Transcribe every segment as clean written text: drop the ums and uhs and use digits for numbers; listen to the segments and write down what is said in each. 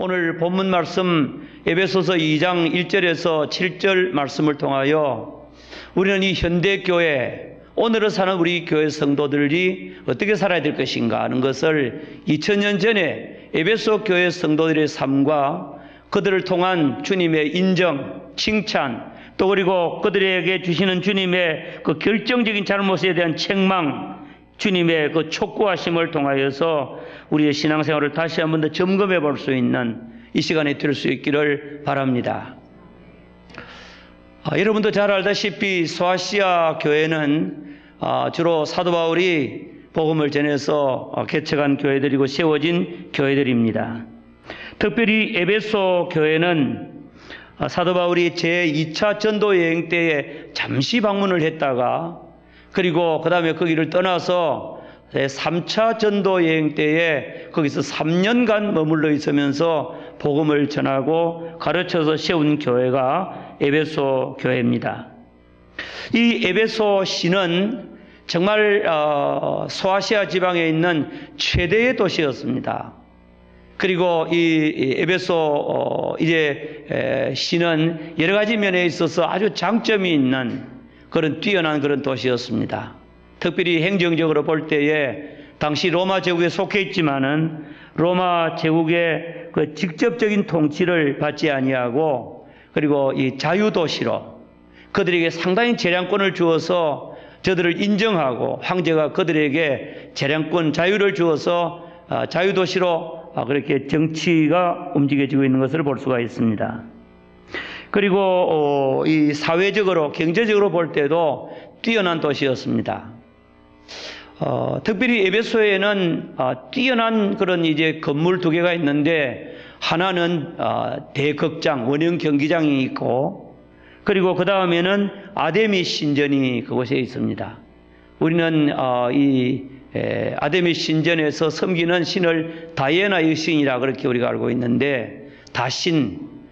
오늘 본문 말씀 에베소서 2장 1절에서 7절 말씀을 통하여 우리는 이 현대교회, 오늘을 사는 우리 교회 성도들이 어떻게 살아야 될 것인가 하는 것을 2000년 전에 에베소 교회 성도들의 삶과 그들을 통한 주님의 인정, 칭찬, 또 그리고 그들에게 주시는 주님의 그 결정적인 잘못에 대한 책망, 주님의 그 촉구하심을 통하여서 우리의 신앙생활을 다시 한 번 더 점검해 볼 수 있는 이 시간이 될 수 있기를 바랍니다. 여러분도 잘 알다시피 소아시아 교회는 주로 사도 바울이 복음을 전해서 개척한 교회들이고 세워진 교회들입니다. 특별히 에베소 교회는 사도 바울이 제2차 전도 여행 때에 잠시 방문을 했다가 그리고 그 다음에 거기를 떠나서 3차 전도 여행 때에 거기서 3년간 머물러 있으면서 복음을 전하고 가르쳐서 세운 교회가 에베소 교회입니다. 이 에베소 시는 정말 소아시아 지방에 있는 최대의 도시였습니다. 그리고 이 에베소 시는 여러 가지 면에 있어서 아주 장점이 있는 그런 뛰어난 그런 도시였습니다. 특별히 행정적으로 볼 때에 당시 로마 제국에 속해 있지만은 로마 제국의 그 직접적인 통치를 받지 아니하고 그리고 이 자유도시로 그들에게 상당히 재량권을 주어서 저들을 인정하고 황제가 그들에게 재량권 자유를 주어서 자유도시로 그렇게 정치가 움직여지고 있는 것을 볼 수가 있습니다. 그리고 이 사회적으로 경제적으로 볼 때도 뛰어난 도시였습니다. 특별히 에베소에는 뛰어난 그런 이제 건물 두 개가 있는데 하나는 대극장 원형 경기장이 있고 그리고 그 다음에는 아데미 신전이 그곳에 있습니다. 우리는 이 아데미 신전에서 섬기는 신을 다이애나 여신이라 그렇게 우리가 알고 있는데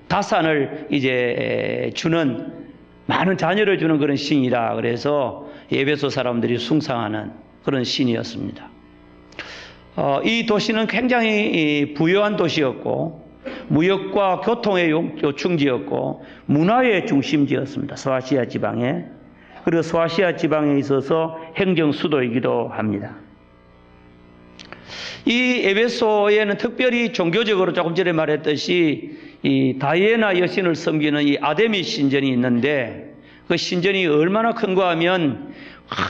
다산을 이제 주는 많은 자녀를 주는 그런 신이라 그래서 에베소 사람들이 숭상하는 그런 신이었습니다. 이 도시는 굉장히 부유한 도시였고 무역과 교통의 요충지였고 문화의 중심지였습니다. 소아시아 지방에. 그리고 소아시아 지방에 있어서 행정 수도이기도 합니다. 이 에베소에는 특별히 종교적으로 조금 전에 말했듯이 이 다이애나 여신을 섬기는 이 아데미 신전이 있는데 그 신전이 얼마나 큰가 하면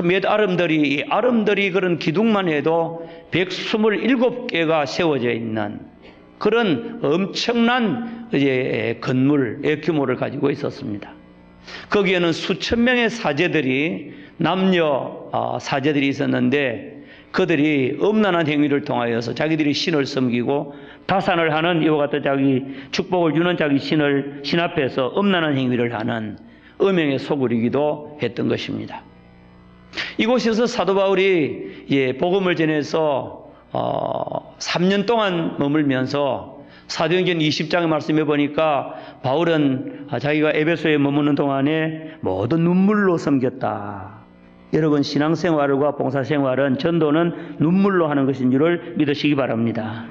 몇 아름들이 그런 기둥만 해도 127개가 세워져 있는 그런 엄청난 이제 건물, 규모를 가지고 있었습니다. 거기에는 수천 명의 사제들이 남녀 사제들이 있었는데 그들이 음란한 행위를 통하여서 자기들이 신을 섬기고 다산을 하는 이와 같은 자기 축복을 주는 자기 신 앞에서 음란한 행위를 하는 음행에 소굴이기도 했던 것입니다. 이곳에서 사도 바울이 복음을 전해서 3년 동안 머물면서 사도행전 20장의 말씀에 보니까 바울은 자기가 에베소에 머무는 동안에 모든 눈물로 섬겼다. 여러분 신앙생활과 봉사생활은 전도는 눈물로 하는 것인 줄을 믿으시기 바랍니다.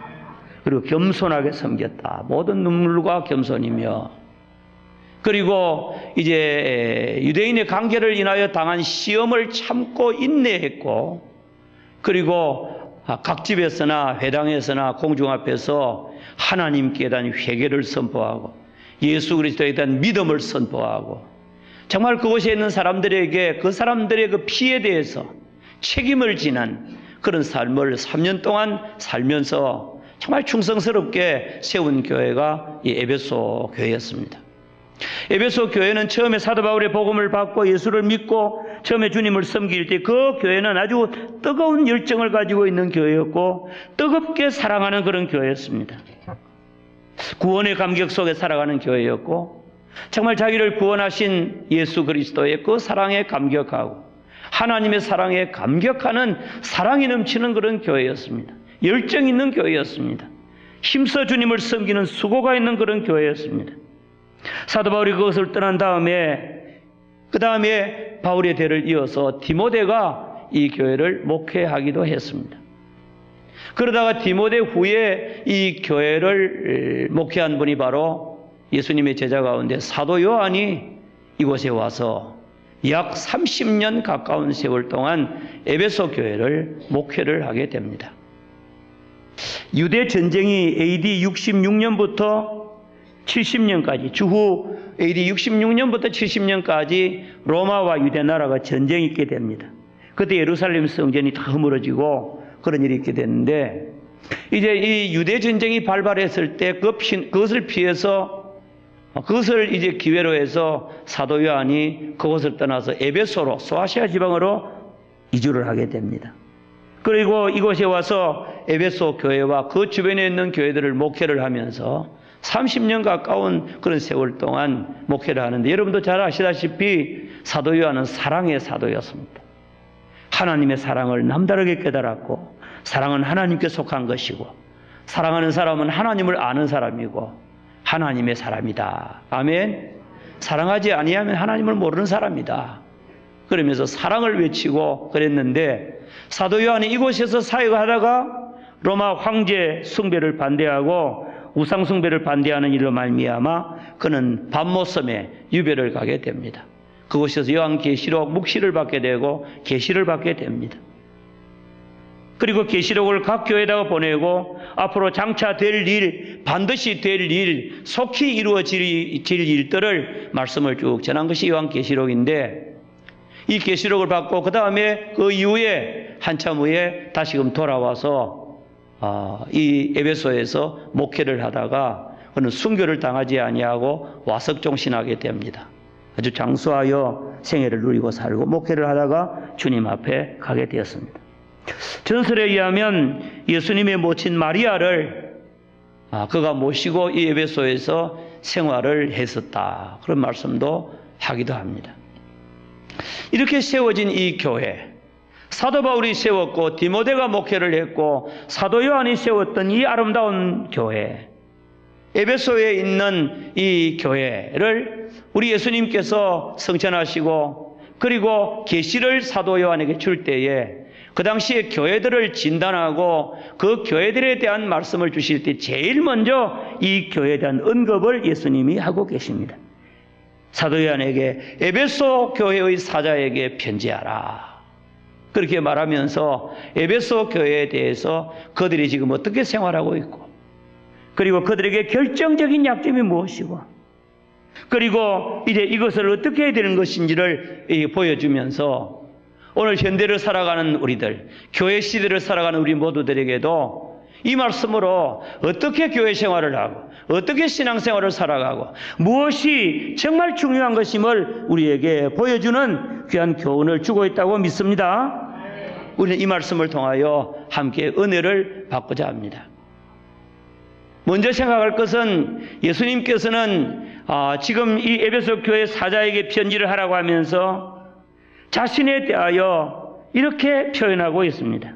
그리고 겸손하게 섬겼다. 모든 눈물과 겸손이며 그리고 이제 유대인의 관계를 인하여 당한 시험을 참고 인내했고 그리고 각 집에서나 회당에서나 공중 앞에서 하나님께 대한 회개를 선포하고 예수 그리스도에 대한 믿음을 선포하고 정말 그곳에 있는 사람들에게 그 사람들의 그 피에 대해서 책임을 지는 그런 삶을 3년 동안 살면서 정말 충성스럽게 세운 교회가 이 에베소 교회였습니다. 에베소 교회는 처음에 사도 바울의 복음을 받고 예수를 믿고 처음에 주님을 섬길 때 그 교회는 아주 뜨거운 열정을 가지고 있는 교회였고 뜨겁게 사랑하는 그런 교회였습니다. 구원의 감격 속에 살아가는 교회였고, 정말 자기를 구원하신 예수 그리스도의 그 사랑에 감격하고 하나님의 사랑에 감격하는 사랑이 넘치는 그런 교회였습니다. 열정 있는 교회였습니다. 힘써 주님을 섬기는 수고가 있는 그런 교회였습니다. 사도 바울이 그것을 떠난 다음에 그 다음에 바울의 대를 이어서 디모데가 이 교회를 목회하기도 했습니다. 그러다가 디모데 후에 이 교회를 목회한 분이 바로 예수님의 제자 가운데 사도 요한이 이곳에 와서 약 30년 가까운 세월 동안 에베소 교회를 목회를 하게 됩니다. 유대 전쟁이 AD 66년부터 70년까지, 주후 AD 66년부터 70년까지 로마와 유대 나라가 전쟁이 있게 됩니다. 그때 예루살렘 성전이 다 허물어지고 그런 일이 있게 됐는데, 이제 이 유대 전쟁이 발발했을 때 그것을 피해서 그것을 이제 기회로 해서 사도 요한이 그곳을 떠나서 에베소로, 소아시아 지방으로 이주를 하게 됩니다. 그리고 이곳에 와서 에베소 교회와 그 주변에 있는 교회들을 목회를 하면서 30년 가까운 그런 세월 동안 목회를 하는데, 여러분도 잘 아시다시피 사도 요한은 사랑의 사도였습니다. 하나님의 사랑을 남다르게 깨달았고, 사랑은 하나님께 속한 것이고, 사랑하는 사람은 하나님을 아는 사람이고 하나님의 사람이다. 아멘. 사랑하지 아니하면 하나님을 모르는 사람이다. 그러면서 사랑을 외치고 그랬는데, 사도 요한이 이곳에서 사역하다가 로마 황제 숭배를 반대하고 우상 숭배를 반대하는 일로 말미암아 그는 밤모섬에 유배를 가게 됩니다. 그곳에서 요한계시록 묵시를 받게 되고 계시를 받게 됩니다. 그리고 계시록을 각 교회에다가 보내고 앞으로 장차 될 일, 반드시 될 일, 속히 이루어질 일들을 말씀을 쭉 전한 것이 요한계시록인데, 이 계시록을 받고 그 다음에 그 이후에 한참 후에 다시금 돌아와서 이 에베소에서 목회를 하다가 그는 순교를 당하지 아니하고 와석종신하게 됩니다. 아주 장수하여 생애를 누리고 살고 목회를 하다가 주님 앞에 가게 되었습니다. 전설에 의하면 예수님의 모친 마리아를 그가 모시고 이 에베소에서 생활을 했었다, 그런 말씀도 하기도 합니다. 이렇게 세워진 이 교회, 사도 바울이 세웠고 디모데가 목회를 했고 사도 요한이 세웠던 이 아름다운 교회, 에베소에 있는 이 교회를 우리 예수님께서 성천하시고 그리고 계시를 사도 요한에게 줄 때에 그 당시에 교회들을 진단하고 그 교회들에 대한 말씀을 주실 때 제일 먼저 이 교회에 대한 언급을 예수님이 하고 계십니다. 사도 요한에게 에베소 교회의 사자에게 편지하라, 그렇게 말하면서 에베소 교회에 대해서 그들이 지금 어떻게 생활하고 있고, 그리고 그들에게 결정적인 약점이 무엇이고, 그리고 이제 이것을 어떻게 해야 되는 것인지를 보여주면서 오늘 현대를 살아가는 우리들, 교회 시대를 살아가는 우리 모두들에게도 이 말씀으로 어떻게 교회 생활을 하고 어떻게 신앙생활을 살아가고 무엇이 정말 중요한 것임을 우리에게 보여주는 귀한 교훈을 주고 있다고 믿습니다. 우리는 이 말씀을 통하여 함께 은혜를 받고자 합니다. 먼저 생각할 것은 예수님께서는 지금 이 에베소 교회 사자에게 편지를 하라고 하면서 자신에 대하여 이렇게 표현하고 있습니다.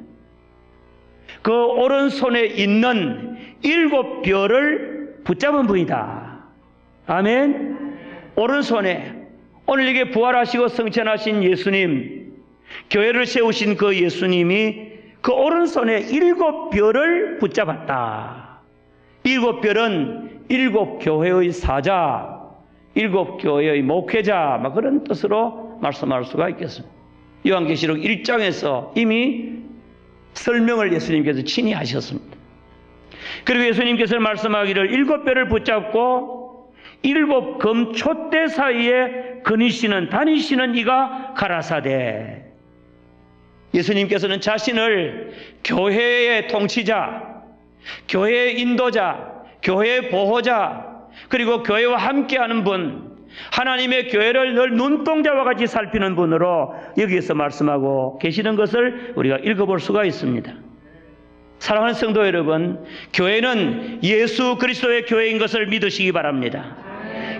그 오른손에 있는 7별을 붙잡은 분이다. 아멘. 오른손에, 오늘 이게 부활하시고 성천하신 예수님, 교회를 세우신 그 예수님이 그 오른손에 7별을 붙잡았다. 7별은 7교회의 사자, 7교회의 목회자, 그런 뜻으로 말씀할 수가 있겠습니다. 요한계시록 1장에서 이미 설명을 예수님께서 친히 하셨습니다. 그리고 예수님께서 말씀하기를 7별을 붙잡고 7검 촛대 사이에 다니시는 이가 가라사대. 예수님께서는 자신을 교회의 통치자, 교회의 인도자, 교회의 보호자, 그리고 교회와 함께하는 분, 하나님의 교회를 늘 눈동자와 같이 살피는 분으로 여기에서 말씀하고 계시는 것을 우리가 읽어볼 수가 있습니다. 사랑하는 성도 여러분, 교회는 예수 그리스도의 교회인 것을 믿으시기 바랍니다.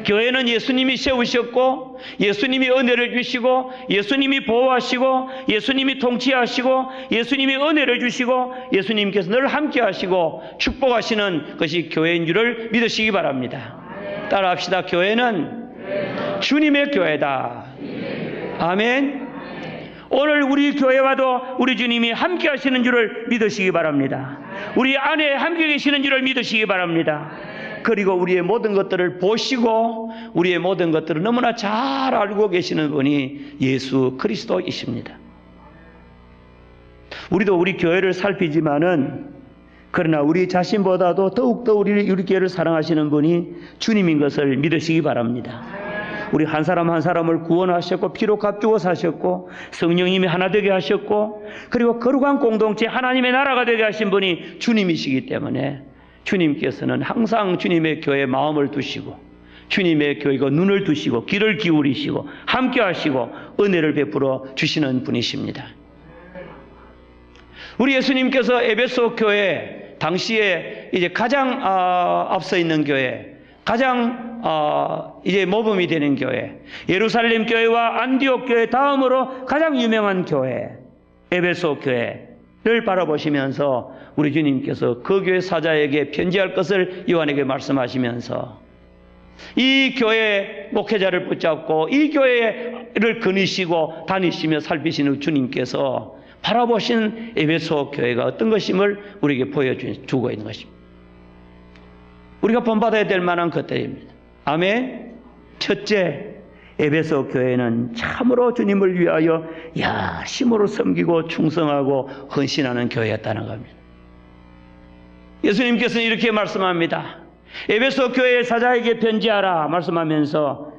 교회는 예수님이 세우셨고, 예수님이 은혜를 주시고, 예수님이 보호하시고, 예수님이 통치하시고, 예수님이 은혜를 주시고, 예수님께서 늘 함께 하시고 축복하시는 것이 교회인 줄을 믿으시기 바랍니다. 따라합시다. 교회는 주님의 교회다. 아멘. 오늘 우리 교회와도 우리 주님이 함께 하시는 줄을 믿으시기 바랍니다. 우리 안에 함께 계시는 줄을 믿으시기 바랍니다. 그리고 우리의 모든 것들을 보시고 우리의 모든 것들을 너무나 잘 알고 계시는 분이 예수 그리스도이십니다. 우리도 우리 교회를 살피지만은, 그러나 우리 자신보다도 더욱더 우리 교회를 사랑하시는 분이 주님인 것을 믿으시기 바랍니다. 우리 한 사람 한 사람을 구원하셨고 피로 값주고 사셨고 성령님이 하나 되게 하셨고, 그리고 거룩한 공동체 하나님의 나라가 되게 하신 분이 주님이시기 때문에 주님께서는 항상 주님의 교회에 마음을 두시고 주님의 교회가 눈을 두시고 귀를 기울이시고 함께 하시고 은혜를 베풀어 주시는 분이십니다. 우리 예수님께서 에베소 교회, 당시에 이제 가장 앞서 있는 교회, 가장 이제 모범이 되는 교회, 예루살렘 교회와 안디옥 교회 다음으로 가장 유명한 교회, 에베소 교회를 바라보시면서 우리 주님께서 그 교회 사자에게 편지할 것을 요한에게 말씀하시면서 이 교회 목회자를 붙잡고 이 교회를 거니시고 다니시며 살피시는 주님께서 바라보신 에베소 교회가 어떤 것임을 우리에게 보여주고 있는 것입니다. 우리가 본받아야 될 만한 것들입니다. 아멘. 첫째, 에베소 교회는 참으로 주님을 위하여 열심으로 섬기고 충성하고 헌신하는 교회였다는 겁니다. 예수님께서는 이렇게 말씀합니다. 에베소 교회의 사자에게 편지하라 말씀하면서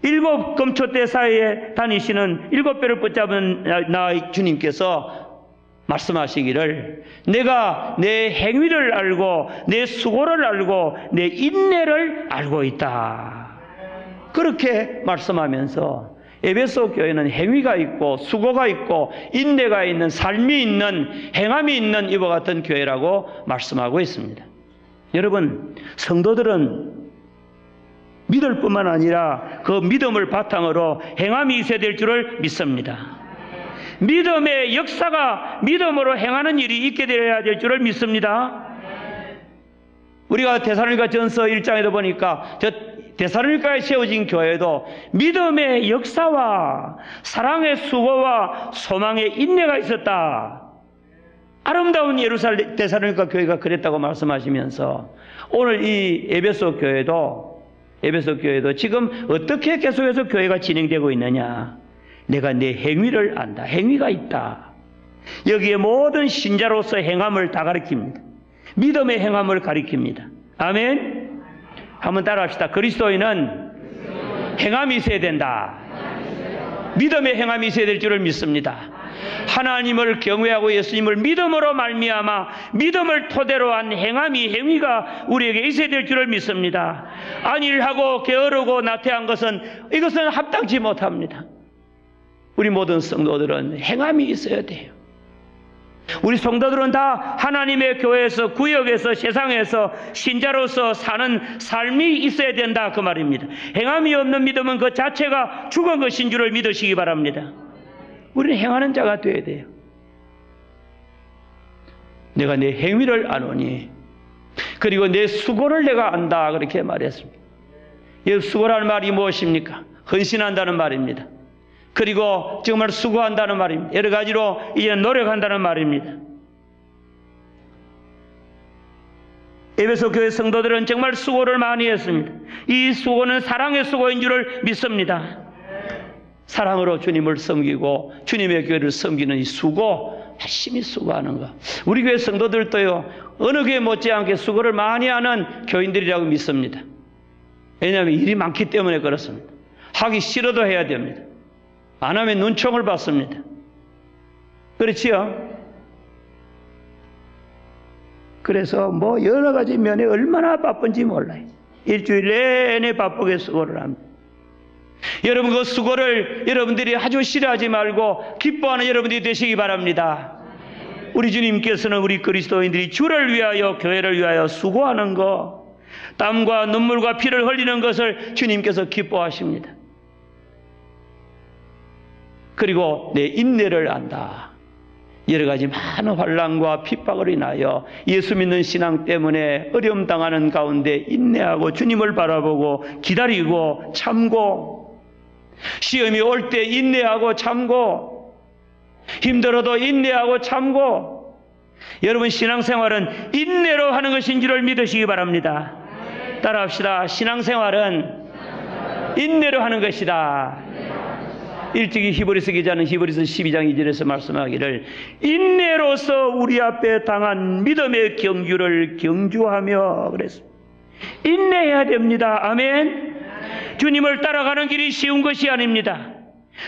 7 금초대 사이에 다니시는 7배를 붙잡은 나 주님께서 말씀하시기를, 내가 내 행위를 알고 내 수고를 알고 내 인내를 알고 있다. 그렇게 말씀하면서 에베소 교회는 행위가 있고 수고가 있고 인내가 있는, 삶이 있는, 행함이 있는 이와 같은 교회라고 말씀하고 있습니다. 여러분, 성도들은 믿을 뿐만 아니라 그 믿음을 바탕으로 행함이 있어야 될 줄을 믿습니다. 믿음의 역사가 믿음으로 행하는 일이 있게 되어야 될 줄을 믿습니다. 우리가 데살로니가 전서 1장에도 보니까 데살로니가에 세워진 교회도 믿음의 역사와 사랑의 수고와 소망의 인내가 있었다. 아름다운 예루살렘 데살로니가 교회가 그랬다고 말씀하시면서 오늘 이 에베소 교회도 지금 어떻게 계속해서 교회가 진행되고 있느냐. 내가 내 행위를 안다. 행위가 있다. 여기에 모든 신자로서 행함을 다 가리킵니다. 믿음의 행함을 가리킵니다. 아멘. 한번 따라합시다. 그리스도인은 행함이 있어야 된다. 믿음의 행함이 있어야 될 줄을 믿습니다. 하나님을 경외하고 예수님을 믿음으로 말미암아 믿음을 토대로 한 행위가 우리에게 있어야 될 줄을 믿습니다. 안일하고 게으르고 나태한 이것은 합당치 못합니다. 우리 모든 성도들은 행함이 있어야 돼요. 우리 성도들은 다 하나님의 교회에서, 구역에서, 세상에서 신자로서 사는 삶이 있어야 된다, 그 말입니다. 행함이 없는 믿음은 그 자체가 죽은 것인 줄을 믿으시기 바랍니다. 우리는 행하는 자가 되어야 돼요. 내가 내 행위를 아노니, 그리고 내 수고를 내가 안다, 그렇게 말했습니다. 이 수고라는 말이 무엇입니까? 헌신한다는 말입니다. 그리고 정말 수고한다는 말입니다. 여러 가지로 이제 노력한다는 말입니다. 에베소 교회 성도들은 정말 수고를 많이 했습니다. 이 수고는 사랑의 수고인 줄을 믿습니다. 사랑으로 주님을 섬기고 주님의 교회를 섬기는 이 수고, 열심히 수고하는 것. 우리 교회 성도들도요, 어느 교회 못지않게 수고를 많이 하는 교인들이라고 믿습니다. 왜냐하면 일이 많기 때문에 그렇습니다. 하기 싫어도 해야 됩니다. 안 하면 눈총을 받습니다. 그렇지요? 그래서 여러 가지 면에 얼마나 바쁜지 몰라요. 일주일 내내 바쁘게 수고를 합니다. 여러분, 그 수고를 여러분들이 아주 싫어하지 말고 기뻐하는 여러분들이 되시기 바랍니다. 우리 주님께서는 우리 그리스도인들이 주를 위하여, 교회를 위하여 수고하는 것, 땀과 눈물과 피를 흘리는 것을 주님께서 기뻐하십니다. 그리고 내 인내를 안다. 여러 가지 많은 환난과 핍박을 인하여 예수 믿는 신앙 때문에 어려움 당하는 가운데 인내하고 주님을 바라보고 기다리고 참고, 시험이 올 때 인내하고 참고, 힘들어도 인내하고 참고, 여러분 신앙생활은 인내로 하는 것인 줄을 믿으시기 바랍니다. 따라합시다. 신앙생활은 인내로 하는 것이다. 일찍이 히브리서 기자는 히브리서 12장 2절에서 말씀하기를 인내로서 우리 앞에 당한 믿음의 경주를 경주하며 그랬습니다. 인내해야 됩니다. 아멘. 주님을 따라가는 길이 쉬운 것이 아닙니다.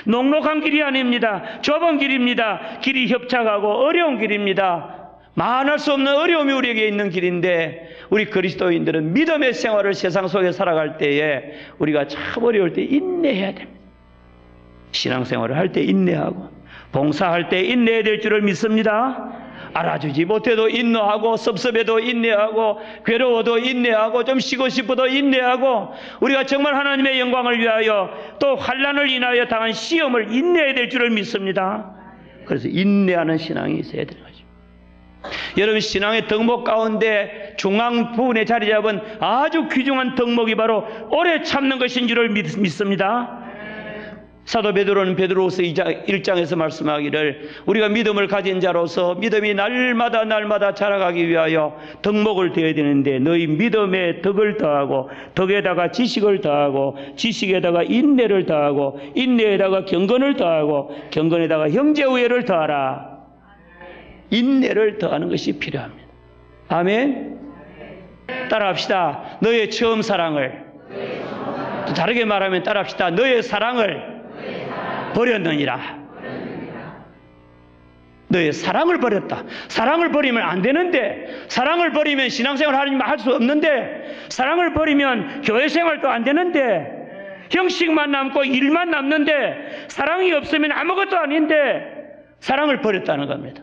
녹록한 길이 아닙니다. 좁은 길입니다. 길이 협착하고 어려운 길입니다. 말할 수 없는 어려움이 우리에게 있는 길인데, 우리 그리스도인들은 믿음의 생활을 세상 속에 살아갈 때에 우리가 참 어려울 때 인내해야 됩니다. 신앙생활을 할 때 인내하고, 봉사할 때 인내해야 될 줄을 믿습니다. 알아주지 못해도 인내하고, 섭섭해도 인내하고, 괴로워도 인내하고, 좀 쉬고 싶어도 인내하고, 우리가 정말 하나님의 영광을 위하여 또 환난을 인하여 당한 시험을 인내해야 될 줄을 믿습니다. 그래서 인내하는 신앙이 있어야 되는 거죠. 여러분 신앙의 덕목 가운데 중앙 부분에 자리 잡은 아주 귀중한 덕목이 바로 오래 참는 것인 줄을 믿습니다. 사도 베드로는 베드로후서 1장에서 말씀하기를 우리가 믿음을 가진 자로서 믿음이 날마다 자라가기 위하여 덕목을 되어야 되는데 너희 믿음에 덕을 더하고 덕에다가 지식을 더하고 지식에다가 인내를 더하고 인내에다가 경건을 더하고 경건에다가 형제우애를 더하라. 인내를 더하는 것이 필요합니다. 아멘. 따라합시다. 너의 처음 사랑을, 또 다르게 말하면 따라합시다. 너의 사랑을 버렸느니라. 너의 사랑을 버렸다. 사랑을 버리면 안 되는데, 사랑을 버리면 신앙생활 할 수 없는데, 사랑을 버리면 교회생활도 안 되는데, 형식만 남고 일만 남는데, 사랑이 없으면 아무것도 아닌데 사랑을 버렸다는 겁니다.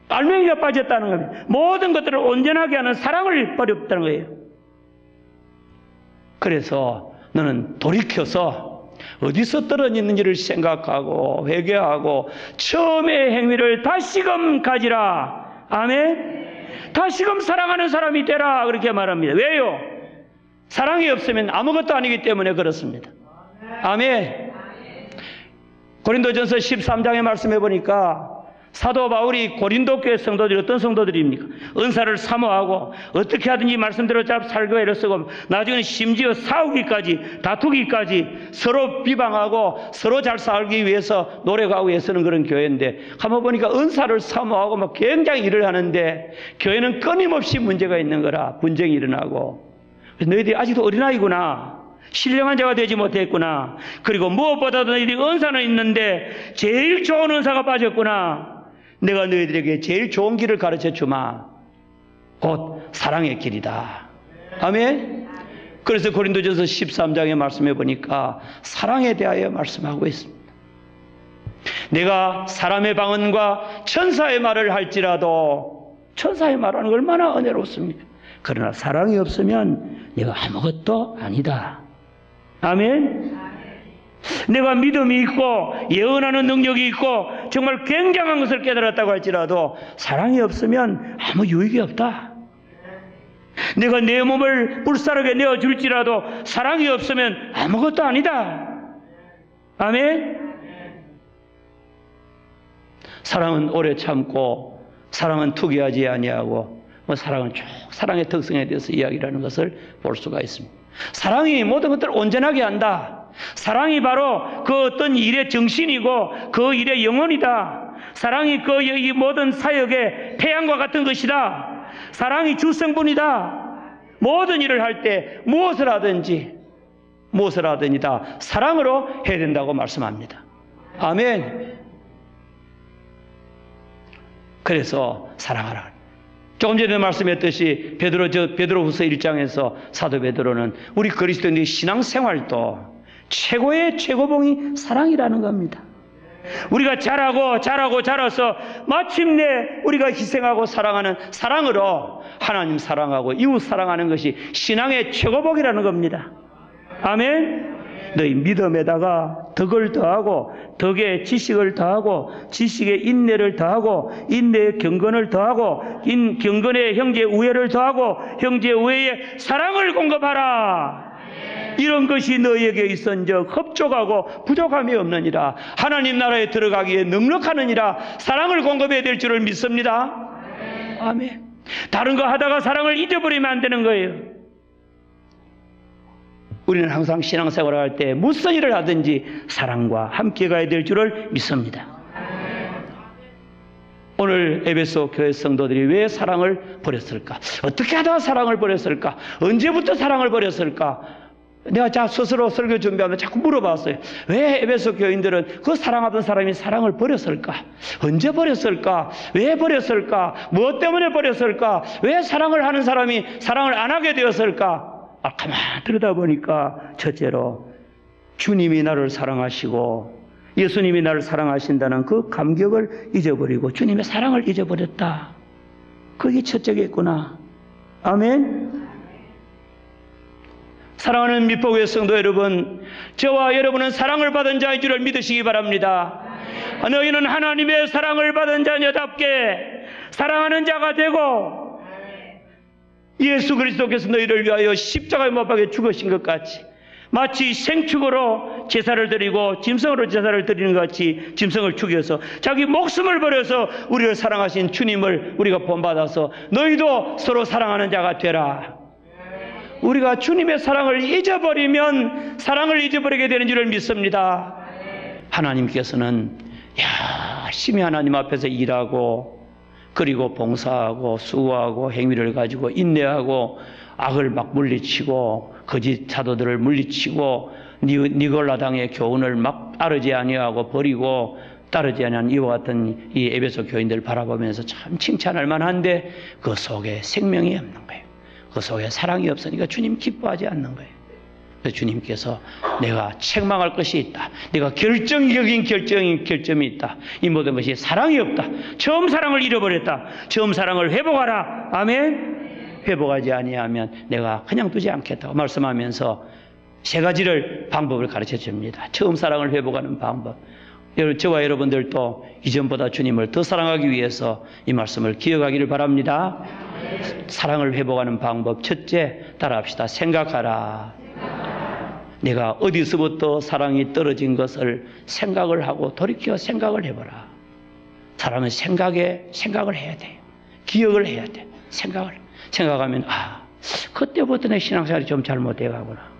알맹이가 빠졌다는 겁니다. 모든 것들을 온전하게 하는 사랑을 버렸다는 거예요. 그래서 너는 돌이켜서 어디서 떨어졌는지를 생각하고 회개하고 처음의 행위를 다시금 가지라. 아멘. 다시금 사랑하는 사람이 되라. 그렇게 말합니다. 왜요? 사랑이 없으면 아무것도 아니기 때문에 그렇습니다. 아멘. 고린도전서 13장에 말씀해 보니까 사도 바울이 고린도 교회 성도들이 어떤 성도들입니까? 은사를 사모하고 어떻게 하든지 말씀대로 잘 살고 애를 쓰고 나중에는 심지어 싸우기까지, 다투기까지, 서로 비방하고 서로 잘 살기 위해서 노력하고 애쓰는 그런 교회인데, 한번 보니까 은사를 사모하고 막 굉장히 일을 하는데 교회는 끊임없이 문제가 있는 거라 분쟁이 일어나고, 너희들이 아직도 어린아이구나, 신령한 자가 되지 못했구나, 그리고 무엇보다도 너희들이 은사는 있는데 제일 좋은 은사가 빠졌구나, 내가 너희들에게 제일 좋은 길을 가르쳐 주마. 곧 사랑의 길이다. 아멘. 그래서 고린도전서 13장에 말씀해 보니까 사랑에 대하여 말씀하고 있습니다. 내가 사람의 방언과 천사의 말을 할지라도, 천사의 말하는 거 얼마나 은혜롭습니까? 그러나 사랑이 없으면 내가 아무것도 아니다. 아멘. 내가 믿음이 있고 예언하는 능력이 있고 정말 굉장한 것을 깨달았다고 할지라도 사랑이 없으면 아무 유익이 없다. 내가 내 몸을 불사르게 내어줄지라도 사랑이 없으면 아무것도 아니다. 아멘. 사랑은 오래 참고 사랑은 투기하지 아니하고, 사랑은 쭉 사랑의 특성에 대해서 이야기를 하는 것을 볼 수가 있습니다. 사랑이 모든 것들을 온전하게 한다. 사랑이 바로 그 어떤 일의 정신이고 그 일의 영혼이다. 사랑이 그 이 모든 사역의 태양과 같은 것이다. 사랑이 주성분이다. 모든 일을 할 때 무엇을 하든지 다 사랑으로 해야 된다고 말씀합니다. 아멘. 그래서 사랑하라. 조금 전에 말씀했듯이 베드로후서 1장에서 사도 베드로는 우리 그리스도인의 신앙생활도 최고의 최고봉이 사랑이라는 겁니다. 우리가 자라서 마침내 우리가 희생하고 사랑하는 사랑으로 하나님 사랑하고 이웃 사랑하는 것이 신앙의 최고복이라는 겁니다. 아멘. 너희 믿음에다가 덕을 더하고 덕에 지식을 더하고 지식에 인내를 더하고 인내에 경건을 더하고 경건에 형제 우애를 더하고 형제 우애에 사랑을 공급하라. 이런 것이 너희에게 있은즉 흡족하고 부족함이 없느니라. 하나님 나라에 들어가기에 넉넉하느니라. 사랑을 공급해야 될 줄을 믿습니다. 아멘. 다른 거 하다가 사랑을 잊어버리면 안 되는 거예요. 우리는 항상 신앙생활을 할 때 무슨 일을 하든지 사랑과 함께 가야 될 줄을 믿습니다. 오늘 에베소 교회 성도들이 왜 사랑을 버렸을까? 어떻게 하다가 사랑을 버렸을까? 언제부터 사랑을 버렸을까? 내가 스스로 설교 준비하면 자꾸 물어봤어요. 왜 에베소 교인들은 그 사랑하던 사람이 사랑을 버렸을까? 언제 버렸을까? 왜 버렸을까? 무엇 때문에 버렸을까? 왜 사랑을 하는 사람이 사랑을 안 하게 되었을까? 가만히 들여다보니까 첫째로 주님이 나를 사랑하시고 예수님이 나를 사랑하신다는 그 감격을 잊어버리고 주님의 사랑을 잊어버렸다. 그게 첫째겠구나. 아멘. 사랑하는 밑보교회 성도 여러분, 저와 여러분은 사랑을 받은 자인 줄을 믿으시기 바랍니다. 너희는 하나님의 사랑을 받은 자녀답게 사랑하는 자가 되고 예수 그리스도께서 너희를 위하여 십자가에 못 박혀 죽으신 것 같이 마치 생축으로 제사를 드리고 짐승으로 제사를 드리는 것 같이 짐승을 죽여서 자기 목숨을 버려서 우리를 사랑하신 주님을 우리가 본받아서 너희도 서로 사랑하는 자가 되라. 우리가 주님의 사랑을 잊어버리면 사랑을 잊어버리게 되는 줄을 믿습니다. 하나님께서는 열심히 하나님 앞에서 일하고 그리고 봉사하고 수고하고 행위를 가지고 인내하고 악을 막 물리치고 거짓 사도들을 물리치고 니골라당의 교훈을 막 따르지 아니하고 버리고 따르지 아니한 이와 같은 이 에베소 교인들을 바라보면서 참 칭찬할 만한데 그 속에 생명이 없는 거예요. 그 속에 사랑이 없으니까 주님 기뻐하지 않는 거예요. 그래서 주님께서 내가 책망할 것이 있다. 내가 결정적인 결점이 있다. 이 모든 것이 사랑이 없다. 처음 사랑을 잃어버렸다. 처음 사랑을 회복하라. 아멘. 회복하지 아니하면 내가 그냥 두지 않겠다고 말씀하면서 세 가지를 방법을 가르쳐 줍니다. 처음 사랑을 회복하는 방법. 저와 여러분들도 이전보다 주님을 더 사랑하기 위해서 이 말씀을 기억하기를 바랍니다. 사랑을 회복하는 방법 첫째 따라합시다. 생각하라. 내가 어디서부터 사랑이 떨어진 것을 생각을 하고 돌이켜 생각을 해보라. 사람은 생각을 해야 돼요. 기억을 해야 돼. 생각하면 그때부터 내 신앙생활이 좀 잘못돼가구나.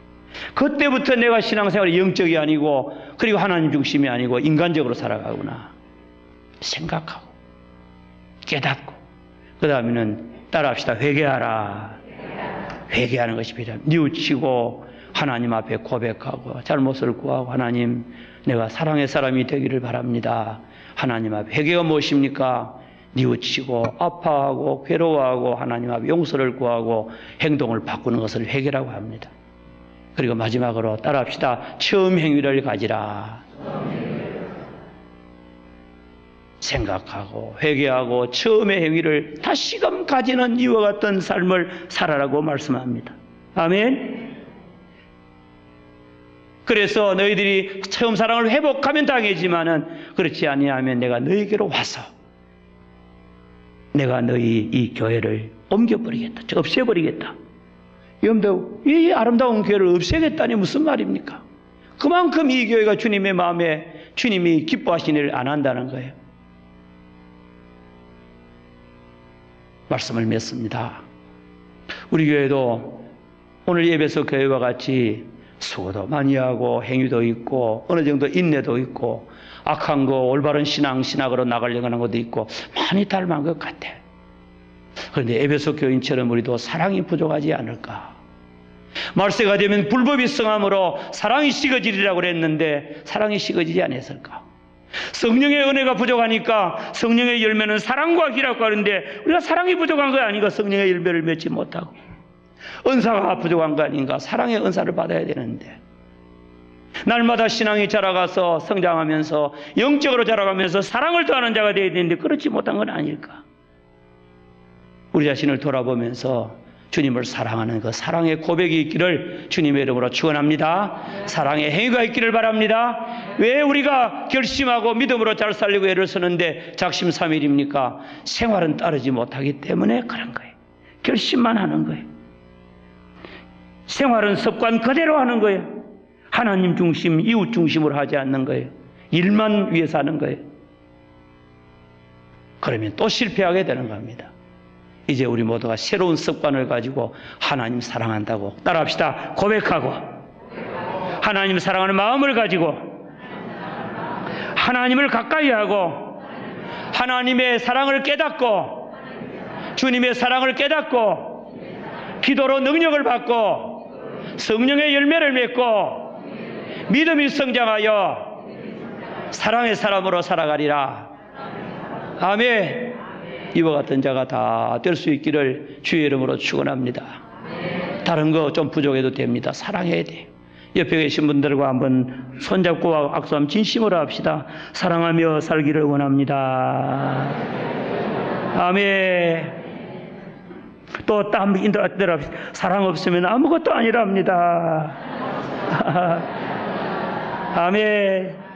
그때부터 내가 신앙생활이 영적이 아니고 그리고 하나님 중심이 아니고 인간적으로 살아가구나. 생각하고 깨닫고 그 다음에는 따라합시다. 회개하라. 회개하는 것이 필요합니다. 뉘우치고 하나님 앞에 고백하고 잘못을 구하고 하나님 내가 사랑의 사람이 되기를 바랍니다. 하나님 앞에 회개가 무엇입니까? 뉘우치고 아파하고 괴로워하고 하나님 앞에 용서를 구하고 행동을 바꾸는 것을 회개라고 합니다. 그리고 마지막으로 따라합시다. 처음 행위를 가지라. 생각하고 회개하고 처음의 행위를 다시금 가지는 이와 같은 삶을 살아라고 말씀합니다. 아멘. 그래서 너희들이 처음 사랑을 회복하면 당하지만은 그렇지 아니하면 내가 너희에게로 와서 내가 너희 이 교회를 옮겨버리겠다. 없애버리겠다. 여러분들 이 아름다운 교회를 없애겠다니 무슨 말입니까? 그만큼 이 교회가 주님의 마음에 주님이 기뻐하시는 일을 안 한다는 거예요. 말씀을 맺습니다. 우리 교회도 오늘 예배소 교회와 같이 수고도 많이 하고 행위도 있고 어느 정도 인내도 있고 악한 거 올바른 신앙으로 나가려고 하는 것도 있고 많이 닮은 것 같아. 그런데 에베소 교인처럼 우리도 사랑이 부족하지 않을까? 말세가 되면 불법이 성함으로 사랑이 식어지리라고 그랬는데 사랑이 식어지지 않았을까? 성령의 은혜가 부족하니까 성령의 열매는 사랑과 희라고 하는데 우리가 사랑이 부족한 거 아닌가? 성령의 열매를 맺지 못하고 은사가 부족한 거 아닌가? 사랑의 은사를 받아야 되는데 날마다 신앙이 자라가서 성장하면서 영적으로 자라가면서 사랑을 더하는 자가 되어야 되는데 그렇지 못한 건 아닐까? 우리 자신을 돌아보면서 주님을 사랑하는 그 사랑의 고백이 있기를 주님의 이름으로 축원합니다. 사랑의 행위가 있기를 바랍니다. 왜 우리가 결심하고 믿음으로 잘 살려고 애를 쓰는데 작심삼일입니까? 생활은 따르지 못하기 때문에 그런 거예요. 결심만 하는 거예요. 생활은 습관 그대로 하는 거예요. 하나님 중심, 이웃 중심으로 하지 않는 거예요. 일만 위해서 하는 거예요. 그러면 또 실패하게 되는 겁니다. 이제 우리 모두가 새로운 습관을 가지고 하나님 사랑한다고 따라합시다. 고백하고 하나님 사랑하는 마음을 가지고 하나님을 가까이 하고 하나님의 사랑을 깨닫고 주님의 사랑을 깨닫고 기도로 능력을 받고 성령의 열매를 맺고 믿음이 성장하여 사랑의 사람으로 살아가리라. 아멘. 이와 같은 자가 다 될 수 있기를 주의 이름으로 축원합니다. 다른 거 좀 부족해도 됩니다. 사랑해야 돼요. 옆에 계신 분들과 한번 손잡고 악수하면 진심으로 합시다. 사랑하며 살기를 원합니다. 아멘. 또 땀 인도하더라 합시다. 사랑 없으면 아무것도 아니랍니다. 아멘.